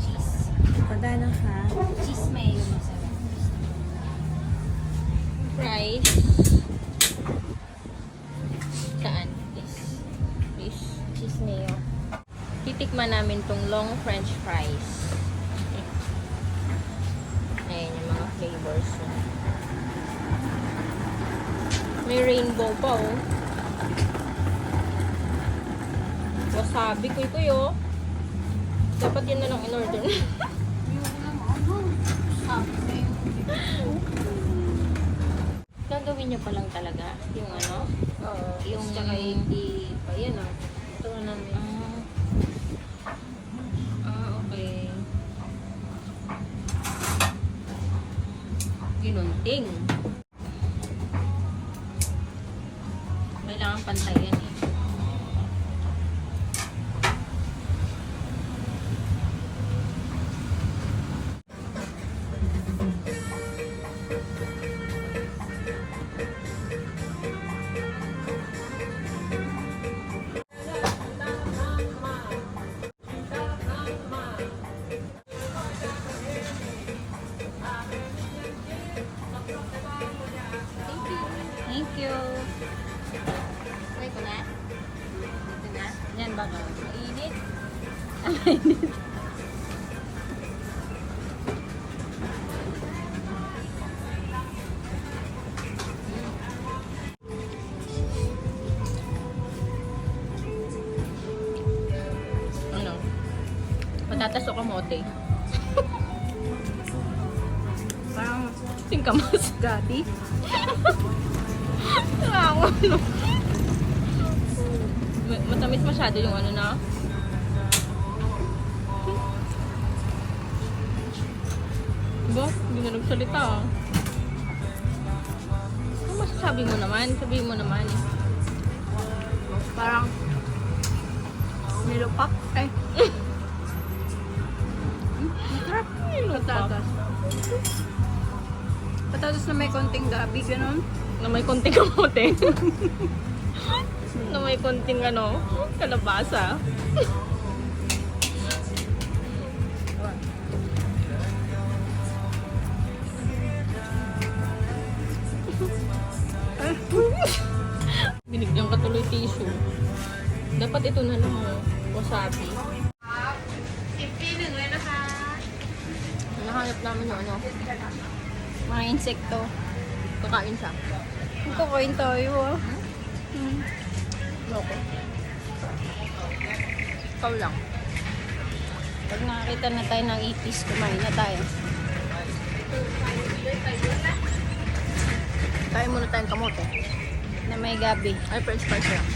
Cheese. Magkano ka? Cheese mayo masarap. Fries. Saan? This. Cheese mayo. Titikman namin tong long french fries. Ayan yung mga flavors. May rainbow pa oh. Wasabi kuy oh. Dapat yun na lang in-order. Gagawin niyo pa lang talaga yung ano? Oo. Yung Tsaka hindi pa yan ah. Ito na namin. Okay. Ginunting. Kailangan pantayan eh. Thank you. Try ko na. Ito na. Yan baka. Mainit. Mainit. Ano? Patatas o kamote? Parang Tingkamas. gabi. Ano? Matamis masyado yung ano na. Diba? Hindi na nagsalita. Ano masasabi mo naman? Sabihin mo naman. Parang nilupak. Ay. Masarap. Patatas. Patatas na may konting gabi, ganun. Na may konting kamote. Na may konting ano, kalabasa. Binigyan ka tuloy tissue. Dapat ito na lang oh. Wasabi. Nahanap namin yung ano, mga insekto. Kakain siya. Kukain tayo ah. Loko. Ikaw lang. Pag nakakita na tayo ng ipis, kumain na tayo. Kain muna tayong kamote. Na may gabi. Ay, french fries lang.